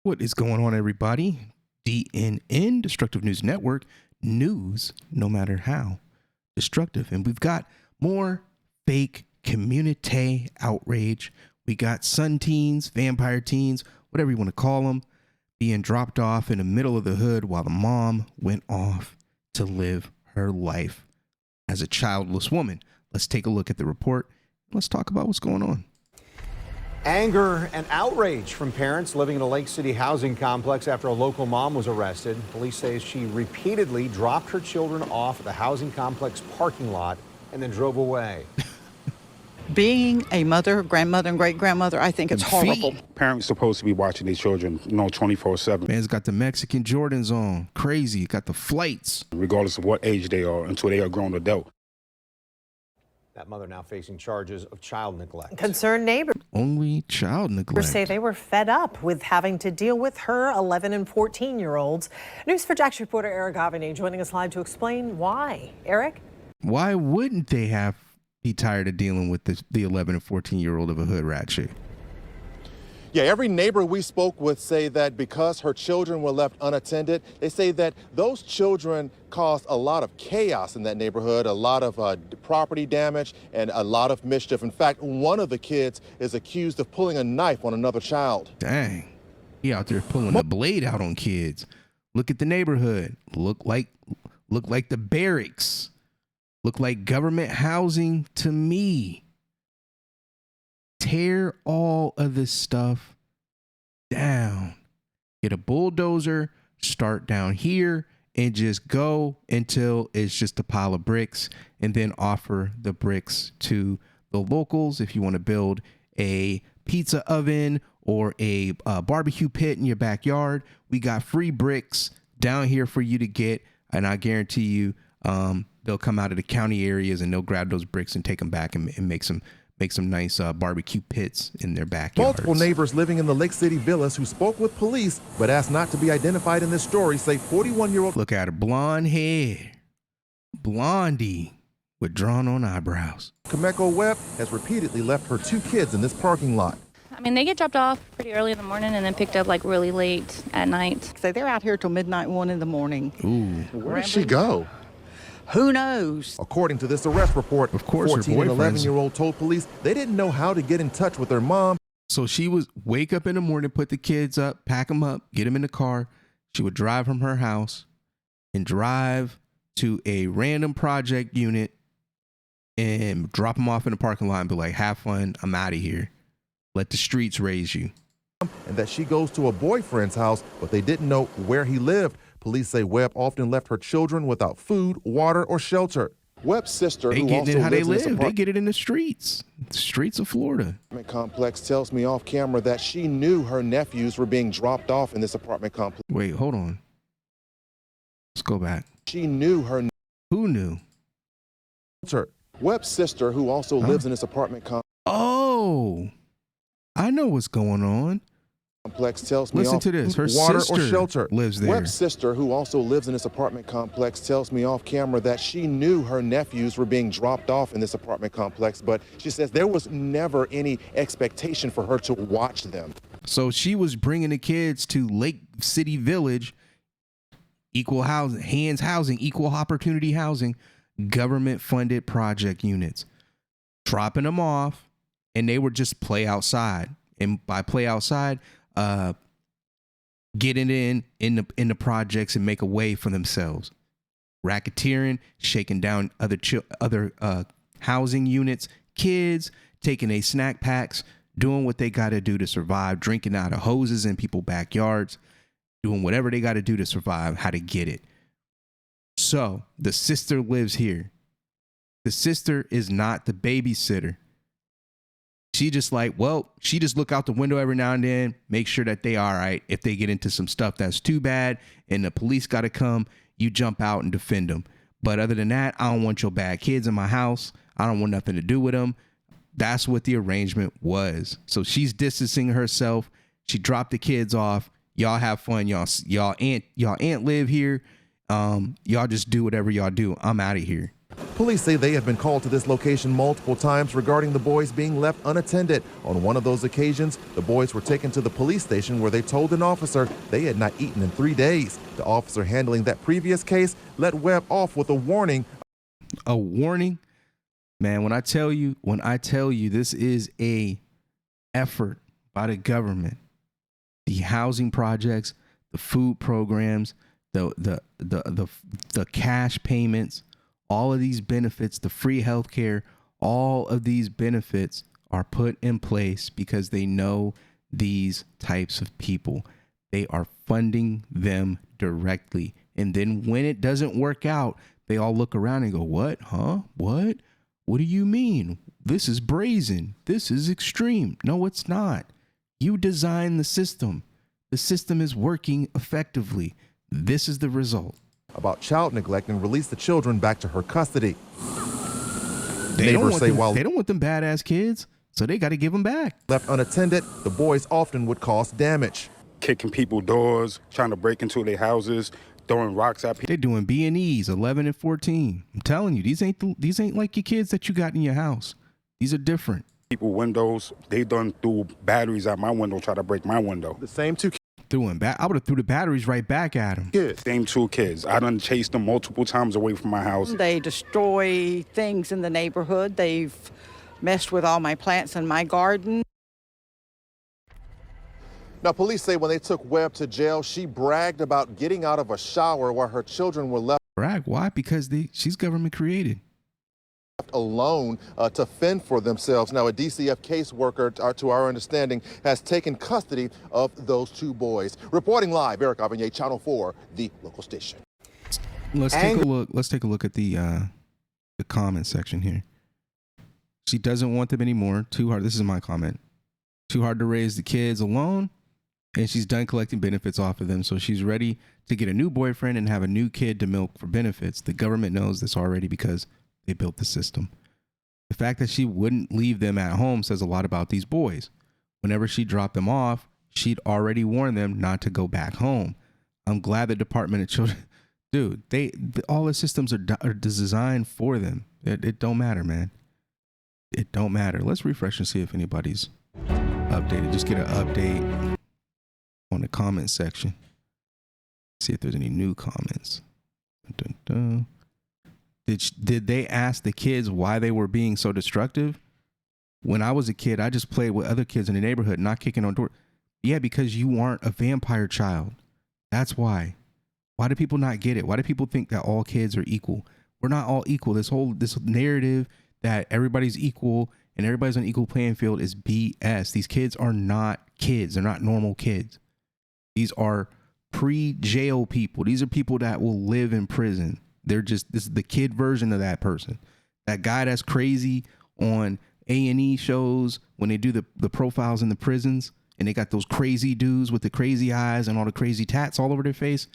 What is going on, everybody? DNN, Destructive News Network, news no matter how destructive. And we've got more fake community outrage. We got sun teens, vampire teens, whatever you want to call them, being dropped off in the middle of the hood while the mom went off to live her life as a childless woman. Let's take a look at the report. Let's talk about what's going on. Anger and outrage from parents living in a Lake City housing complex after a local mom was arrested. Police say she repeatedly dropped her children off at the housing complex parking lot and then drove away. Being a mother, grandmother, and great-grandmother, I think it's horrible. Parents supposed to be watching their children, 24/7. Man's got the Mexican Jordans on. Crazy. Got the flights. Regardless of what age they are, until they are grown adult. That mother now facing charges of child neglect. Concerned neighbors Only child neglect. say they were fed up with having to deal with her 11 and 14-year-olds. News4Jax reporter Eric Avenay joining us live to explain why. Eric? Why wouldn't they be tired of dealing with the 11 and 14-year-old of a hood rat chick? Yeah, every neighbor we spoke with say that because her children were left unattended, they say that those children caused a lot of chaos in that neighborhood, a lot of property damage, and a lot of mischief. In fact, one of the kids is accused of pulling a knife on another child. Dang. He out there pulling the blade out on kids. Look at the neighborhood. Look like the barracks. Look like government housing to me. Tear all of this stuff down. Get a bulldozer, start down here, and just go until it's just a pile of bricks, and then offer the bricks to the locals. If you want to build a pizza oven or a barbecue pit in your backyard, we got free bricks down here for you to get, and I guarantee you they'll come out of the county areas and they'll grab those bricks and take them back and make some nice barbecue pits in their backyards. Multiple neighbors living in the Lake City villas who spoke with police but asked not to be identified in this story say 41-year-old. Look at her, blonde hair, blondie with drawn on eyebrows. Kameko Webb has repeatedly left her two kids in this parking lot. I mean, they get dropped off pretty early in the morning and then picked up like really late at night. So they're out here till midnight, 1 in the morning. Ooh. Where did she go? Who knows? According to this arrest report, of course, 14 and 11-year-old told police they didn't know how to get in touch with their mom. So she would wake up in the morning, put the kids up, pack them up, get them in the car. She would drive from her house and drive to a random project unit and drop them off in the parking lot and be like, have fun, I'm out of here. Let the streets raise you. And that she goes to a boyfriend's house, but they didn't know where he lived. Police say Webb often left her children without food, water, or shelter. Webb's sister, They who getting also it how they lives in live. this They get it in the streets of Florida. apartment complex, tells me off camera that she knew her nephews were being dropped off in this apartment complex. Wait, hold on. Let's go back. She knew her. Who knew? Webb's sister, who also lives in this apartment Oh, I know what's going on. complex, tells me Listen off to this. Her water sister or shelter. lives there. Webb's sister, who also lives in this apartment complex, tells me off camera that she knew her nephews were being dropped off in this apartment complex, but she says there was never any expectation for her to watch them. So she was bringing the kids to Lake City Village, equal housing, hands housing, equal opportunity housing, government funded project units, dropping them off, and they would just play outside. And by play outside, getting in the projects and make a way for themselves, racketeering, shaking down other housing units, kids taking a snack packs, doing what they got to do to survive, drinking out of hoses in people's backyards, doing whatever they got to do to survive, how to get it. So the sister lives here. The sister is not the babysitter. She just she just look out the window every now and then, make sure that they all right. If they get into some stuff that's too bad and the police got to come, you jump out and defend them. But other than that, I don't want your bad kids in my house. I don't want nothing to do with them. That's what the arrangement was. So she's distancing herself. She dropped the kids off. Y'all have fun. Y'all ain't live here. Y'all just do whatever y'all do. I'm out of here. Police say they have been called to this location multiple times regarding the boys being left unattended. On one of those occasions, the boys were taken to the police station where they told an officer they had not eaten in 3 days. The officer handling that previous case let Webb off with a warning. A warning? Man, when I tell you this is a effort by the government, the housing projects, the food programs, the cash payments, all of these benefits, the free health care, all of these benefits are put in place because they know these types of people. They are funding them directly. And then when it doesn't work out, they all look around and go, what? Huh? What? What do you mean? This is brazen. This is extreme. No, it's not. You designed the system. The system is working effectively. This is the result. About child neglect and release the children back to her custody. They don't want them badass kids, so they got to give them back. Left unattended, the boys often would cause damage. Kicking people doors, trying to break into their houses, throwing rocks at people. They're doing B&Es, 11 and 14. I'm telling you, these ain't like your kids that you got in your house. These are different. People windows, they done threw batteries at my window, try to break my window. The same two I would have threw the batteries right back at them. kids. Same 2 kids. I done chased them multiple times away from my house. They destroy things in the neighborhood. They've messed with all my plants in my garden. Now, police say when they took Webb to jail, she bragged about getting out of a shower while her children were left Brag? Why? Because she's government created. alone to fend for themselves. Now, a DCF caseworker, to our understanding, has taken custody of those 2 boys. Reporting live, Eric Avignon, Channel 4, the local station. Let's take a look. Let's take a look at the comment section here. She doesn't want them anymore. Too hard. This is my comment. Too hard to raise the kids alone, and she's done collecting benefits off of them. So she's ready to get a new boyfriend and have a new kid to milk for benefits. The government knows this already because they built the system. The fact that she wouldn't leave them at home says a lot about these boys. Whenever she dropped them off, she'd already warned them not to go back home. I'm glad the Department of Children, dude, all the systems are designed for them. It don't matter, man. It don't matter. Let's refresh and see if anybody's updated. Just get an update on the comment section. See if there's any new comments. Dun, dun, dun. Did they ask the kids why they were being so destructive? When I was a kid, I just played with other kids in the neighborhood, not kicking on doors. Yeah, because you aren't a vampire child. That's why. Why do people not get it? Why do people think that all kids are equal? We're not all equal. This narrative that everybody's equal and everybody's on an equal playing field is BS. These kids are not kids. They're not normal kids. These are pre-jail people. These are people that will live in prison. This is the kid version of that person. That guy that's crazy on A&E shows when they do the profiles in the prisons and they got those crazy dudes with the crazy eyes and all the crazy tats all over their face.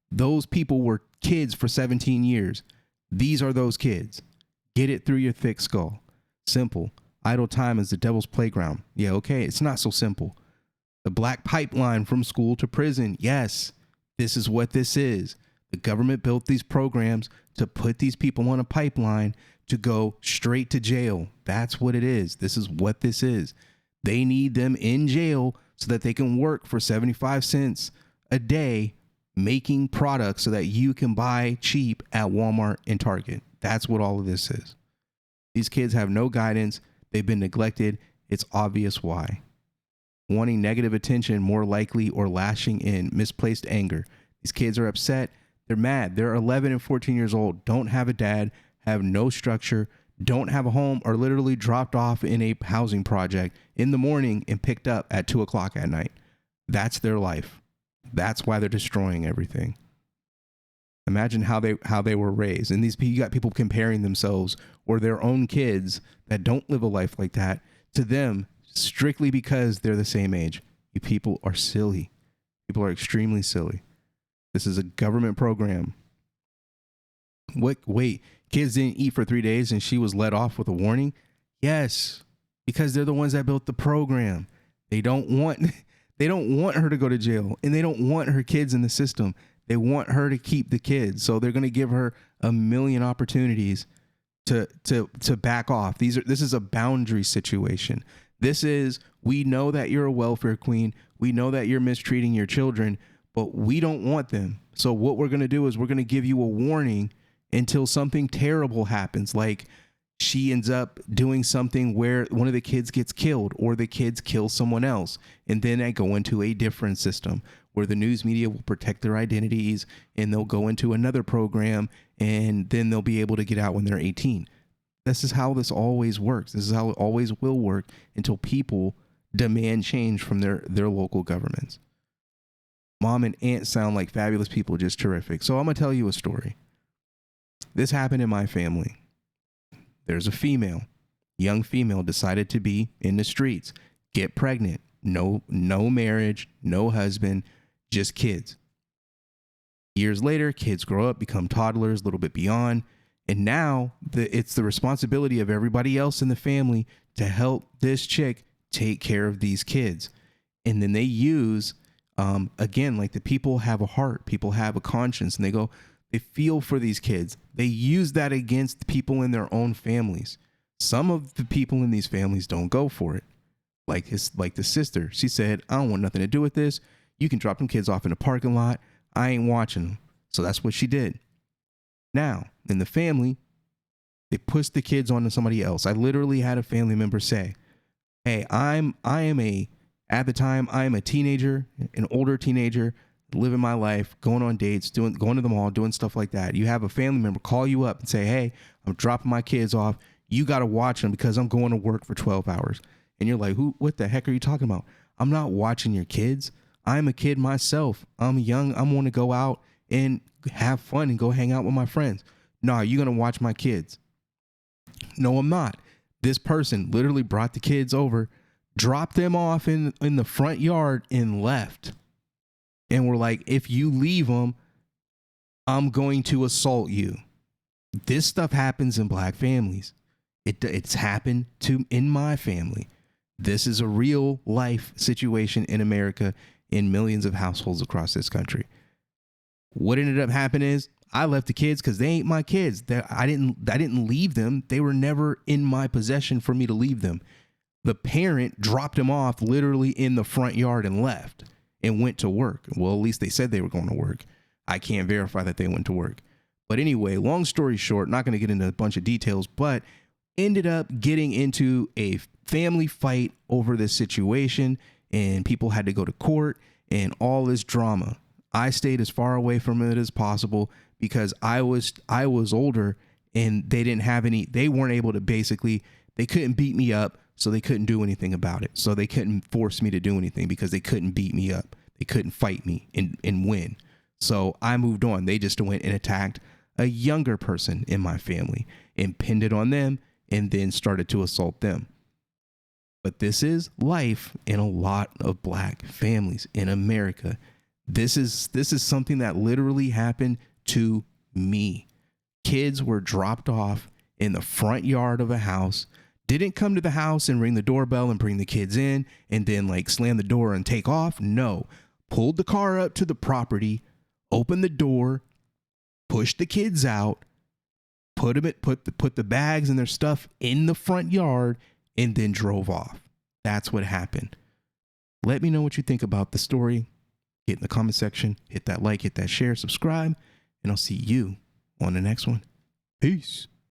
Those people were kids for 17 years. These are those kids. Get it through your thick skull. Simple. Idle time is the devil's playground. Yeah, okay. It's not so simple. The black pipeline from school to prison. Yes, this is what this is. The government built these programs to put these people on a pipeline to go straight to jail. That's what it is. This is what this is. They need them in jail so that they can work for 75 cents a day making products so that you can buy cheap at Walmart and Target. That's what all of this is. These kids have no guidance. They've been neglected. It's obvious why. Wanting negative attention more likely or lashing in misplaced anger. These kids are upset. They're mad. They're 11 and 14 years old, don't have a dad, have no structure, don't have a home, are literally dropped off in a housing project in the morning and picked up at 2 o'clock at night. That's their life. That's why they're destroying everything. Imagine how they were raised. And you got people comparing themselves or their own kids that don't live a life like that to them strictly because they're the same age. You people are silly. People are extremely silly. This is a government program. Wait, kids didn't eat for 3 days and she was let off with a warning? Yes, because they're the ones that built the program. They don't want her to go to jail, and they don't want her kids in the system. They want her to keep the kids. So they're going to give her a million opportunities to back off. This is a boundary situation. This is, we know that you're a welfare queen. We know that you're mistreating your children, but we don't want them. So what we're going to do is we're going to give you a warning until something terrible happens. Like she ends up doing something where one of the kids gets killed or the kids kill someone else. And then I go into a different system where the news media will protect their identities and they'll go into another program and then they'll be able to get out when they're 18. This is how this always works. This is how it always will work until people demand change from their local governments. Mom and aunt sound like fabulous people, just terrific. So I'm going to tell you a story. This happened in my family. There's a young female decided to be in the streets, get pregnant, no marriage, no husband, just kids. Years later, kids grow up, become toddlers, a little bit beyond. And now it's the responsibility of everybody else in the family to help this chick take care of these kids. And then they use, again, like the people have a heart, people have a conscience, and they feel for these kids. They use that against people in their own families. Some of the people in these families don't go for it. Like the sister, she said, I don't want nothing to do with this. You can drop them kids off in the parking lot. I ain't watching them. So that's what she did. Now, in the family, they pushed the kids onto somebody else. I literally had a family member say, hey, at the time, I am a teenager, an older teenager, living my life, going on dates, going to the mall, doing stuff like that. You have a family member call you up and say, hey, I'm dropping my kids off. You got to watch them because I'm going to work for 12 hours. And you're like, what the heck are you talking about? I'm not watching your kids. I'm a kid myself. I'm young. I want to go out and have fun and go hang out with my friends. No, you're going to watch my kids. No, I'm not. This person literally brought the kids over, dropped them off in the front yard and left. And we're like, if you leave them, I'm going to assault you. This stuff happens in black families. It's happened in my family. This is a real life situation in America in millions of households across this country. What ended up happening is I left the kids because they ain't my kids. I didn't leave them. They were never in my possession for me to leave them. The parent dropped them off literally in the front yard and left and went to work. Well, at least they said they were going to work. I can't verify that they went to work. But anyway, long story short, not going to get into a bunch of details, but ended up getting into a family fight over this situation, and people had to go to court and all this drama. I stayed as far away from it as possible because I was older and they weren't able to they couldn't beat me up, so they couldn't do anything about it. So they couldn't force me to do anything because they couldn't beat me up. They couldn't fight me and win. So I moved on. They just went and attacked a younger person in my family and pinned it on them and then started to assault them. But this is life in a lot of black families in America. This is something that literally happened to me. Kids were dropped off in the front yard of a house, didn't come to the house and ring the doorbell and bring the kids in and then like slam the door and take off. No, pulled the car up to the property, opened the door, pushed the kids out, put the bags and their stuff in the front yard and then drove off. That's what happened. Let me know what you think about the story. Get in the comment section, hit that like, hit that share, subscribe, and I'll see you on the next one. Peace.